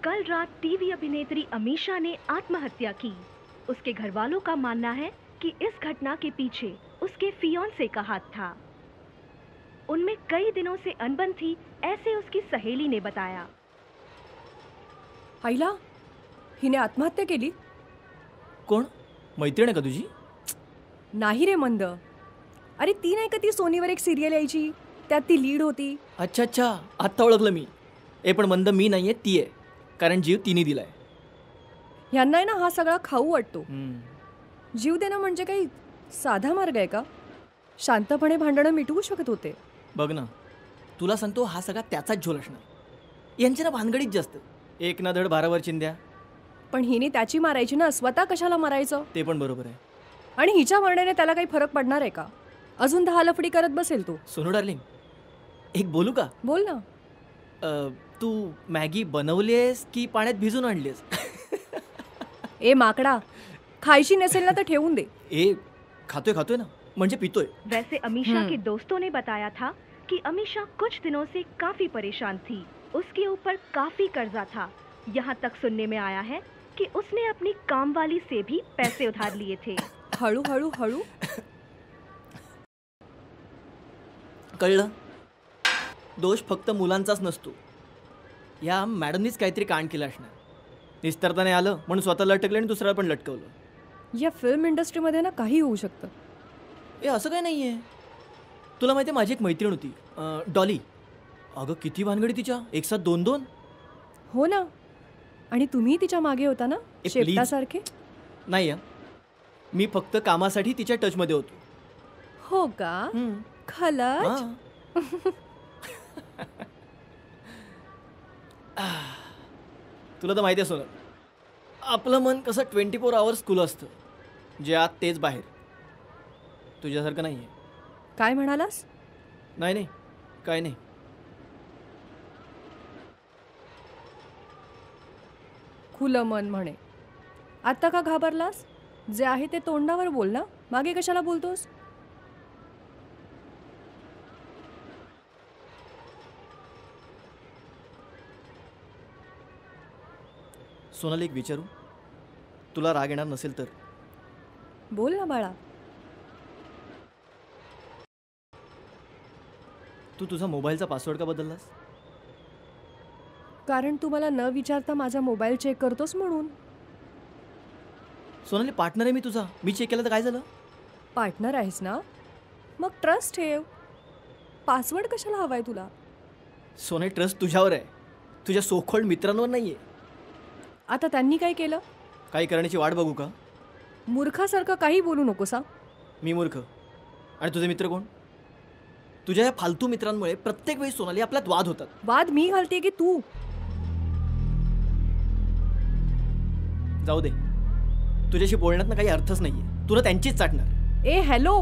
कल रात टीवी अभिनेत्री अमीषा ने आत्महत्या की। उसके घर वालों का मानना है कि इस घटना के पीछे उसके फियांसे का हाथ था। उनमें कई दिनों से अनबन थी, ऐसे उसकी सहेली ने बताया। आईला, हिने आत्महत्या केली? कोण? मैत्रीण आहे का तुझी? नाही रे मंद. अरे ती नाही का ती सोनीवर एक सिरियल यायची, त्यात ती लीड होती. अच्छा अच्छा, आत्ता ओळखलं मी. पण मंद मी नाहीये, ती आहे. कारण जीव तिने दिलाय. ह्यांना ना हा सगळा खाऊ वाटतो. जीव देणं म्हणजे काही साधा मार्ग आहे का? शांतपणे भांडणं मिटवू शकत होते. बघ ना, तुला सांगतो हा सगळा त्याचाच झोल असणार. यांच्या ना भानगडीत जास्त. एक ना धड भारावर चिंध्या. पण हिने त्याची मारायची ना, स्वतः कशाला मारायचं? ते पण बरोबर आहे. आणि हिच्या मारण्याने त्याला काही फरक पडणार आहे का? अजून 10 लफडी करत बसेल तो. सोनू डार्लिंग, एक बोलू का? बोल ना. तू मॅगी बनवलीस की पाण्यात भिजून आणलीस? ए माकडा, खायची नसेल ना तर ठेवून दे. खातोय ना, म्हणजे पितोय. वैसे अमीषा के दोस्तों ने बताया था कि अमीषा कुछ दिनों से काफी परेशान थी। उसके ऊपर काफी कर्जा था। यहाँ तक सुनने में आया है कि उसने अपनी कामवाली से भी पैसे उधार लिए थे। हळू हळू हळू. कळलं? दोष फक्त मुलांचाच नसतो. या मॅडमनीच काहीतरी कांड केलं असणार. निस्तरता नाही आलं म्हणून स्वतः लटकलं आणि दुसऱ्याला पण लटकवलं. या फिल्म इंडस्ट्रीमध्ये ना काही होऊ शकतं. असं काही नाही आहे. तुला माहिती आहे, माझी एक मैत्रीण होती, डॉली. अगं किती भानगडी तिच्या, एक साथ 2-2. हो ना. आणि तुम्ही तिच्या मागे होता ना, शेपटासारखे? नाही, मी फक्त कामासाठी तिच्या टचमध्ये होतो. हो का? खलच? तुला तर माहिती आहे सोनल, आपलं मन कसं 24 आवर्स खुलं असतं. जे आत तेच बाहेर. तुझ्यासारखं नाही आहे. काय म्हणालास? नाही, काय नाही. खुलं मन म्हणे. आता का घाबरलास? जे आहे ते तोंडावर बोल ना, मागे कशाला बोलतोस? सोनाली, एक विचारू? तुला राग येणार नसेल तर? बोल ना बाळा. तू तुझा मोबाईलचा पासवर्ड का बदललास? कारण तू मला न विचारता माझा मोबाईल चेक करतोस म्हणून. सोनाली, पार्टनर आहे मी तुझा. मी चेक केलं तर काय झालं? पार्टनर आहेस ना, मग ट्रस्ट ठेव. पासवर्ड कशाला हवाय तुला? सोनाली, ट्रस्ट तुझ्यावर आहे, तुझ्या सोखोल्ड मित्रांवर नाही आहे. आता त्यांनी काय केलं? काही करण्याची वाट बघू का? मूर्खासारखं काही बोलू नकोस. मी मूर्ख? आणि तुझे मित्र कोण? तुझ्या या फालतू मित्रांमुळे प्रत्येक वेळी सोनाली आपल्यात वाद होतात. वाद मी घालते की तू? जाऊ दे, तुझ्याशी बोलण्यात ना काही अर्थच नाहीये. तुला त्यांचीच चाटणार. ए हॅलो,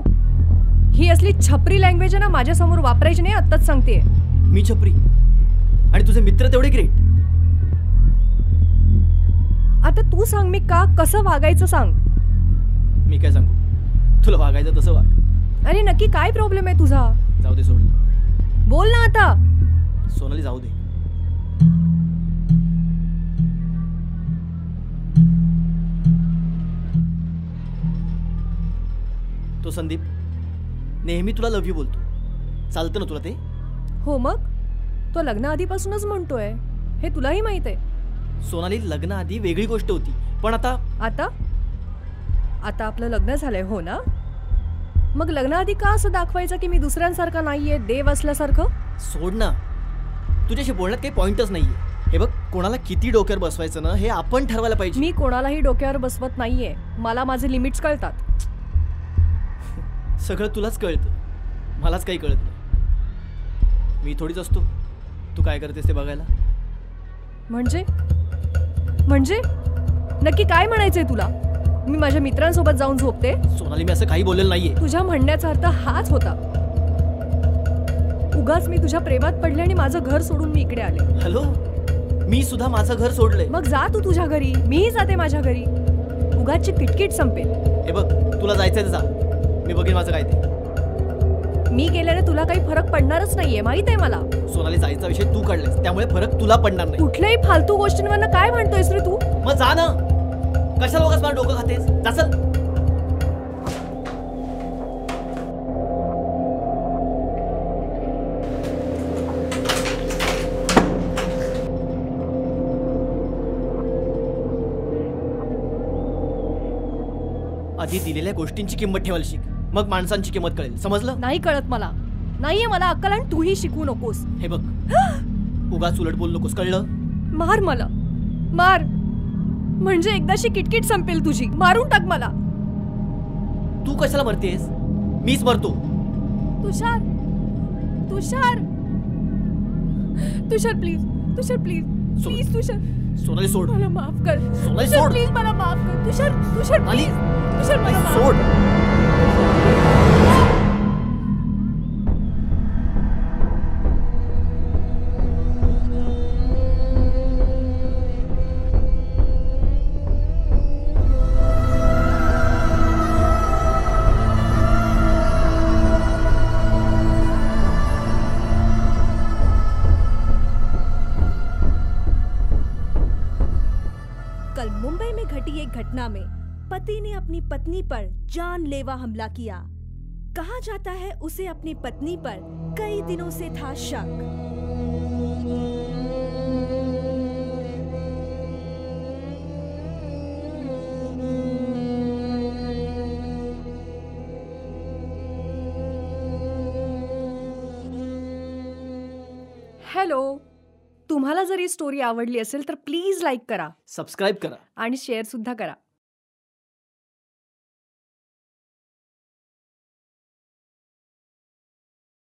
ही असली छपरी लँग्वेज आहे ना माझ्यासमोर वापरायची नाही, आत्ताच सांगते. मी छपरी? आणि तुझे मित्र तेवढे ग्रेट? आता तू सांग, मी का कसं वागायचं सांग. मी काय सांगू? तुला वागायचं तसं वाग. अरे नक्की काय प्रॉब्लेम आहे तुझा? जाऊ दे, सोड. बोल ना आता. सोनाली, जाऊ दे. तो संदीप नेहमी तुला लव्ह यू बोलतो. चालतं ना तुला ते? हो मग, तो लग्न आधीपासूनच म्हणतोय, हे तुलाही माहित आहे. सोनाली, लग्न आधी वेगळी गोष्ट होती, पण आता आता आता आपलं लग्न झालंय हो ना, मग लग्नाआधी का असं दाखवायचं की मी दुसऱ्यांसारखा नाहीये, देव असल्यासारखं? सोड ना, तुझ्याशी बोलण्यात काही पॉइंटच नाहीये. हे बघ, कोणाला किती डोक्यावर बसवायचं ना हे आपण ठरवायला पाहिजे. मी कोणालाही डोक्यावर बसवत नाहीये. मला माझे लिमिट्स कळतात. सगळं तुलाच कळतं, मलाच काही कळत नाही. मी थोडीच असतो तू काय करतेस ते बघायला. म्हणजे म्हणजे नक्की काय म्हणायचंय तुला? मी माझ्या मित्रांसोबत जाऊन झोपते? सोनाली, मी असं काही बोललेलं नाहीये. तुझ्या म्हणण्याचा अर्थ हाच होता. उगाच मी तुझ्या प्रेमात पडले आणि माझं घर सोडून मी इकडे आले. हॅलो, मी सुद्धा माझं घर सोडलंय. मग जा तू तुझ्या घरी, मीही जाते माझ्या घरी. उगाचची किटकिट संपेल. हे बघ, तुला जायचंय तर जा, मी बघेन माझं काय ते. मी गेल्याने तुला काही फरक पडणारच नाहीये, माहित आहे मला. सोनाली, जायचा विषय तू काढलास, त्यामुळे फरक तुला पडणार नाही. कुठल्याही फालतू गोष्टींवर काय म्हणतोयस रे तू? मग जा ना, कशाला उगाच मला डोकं खातेस? जा चल. आधी दिलेल्या गोष्टींची किंमत ठेवायला शिक, मग माणसांची किंमत कळेल. समजलं? नाही कळत मला. नाहीये मला अक्कल आणि तूही शिकवू नकोस. हे बघ, उगाच उलट बोलू नकोस, कळलं? मार मला, मार. म्हणजे एकदाशी किटकिट संपेल तुझी. मारून टाक मला. तू कशाला मरतेस? मीच मरतो. तुषार, तुषार, तुषार प्लीज, तुषार प्लीज, प्लीज तुषार. सोनाली सोड. मला माफ कर. सोनाली तुषार सोड. प्लीज मला माफ कर. तुषार, तुषार सोनाली, प्लीज. तुषार मला माफ सोड. कल मुंबई में घटी एक घटना में पति ने अपनी पत्नी पर जानलेवा हमला किया। कहा जाता है उसे अपनी पत्नी पर कई दिनों से था शक। हॅलो. तुम्हाला जर ही स्टोरी आवडली असेल तर प्लीज लाईक करा सबस्क्राईब करा आणि शेअर सुद्धा करा.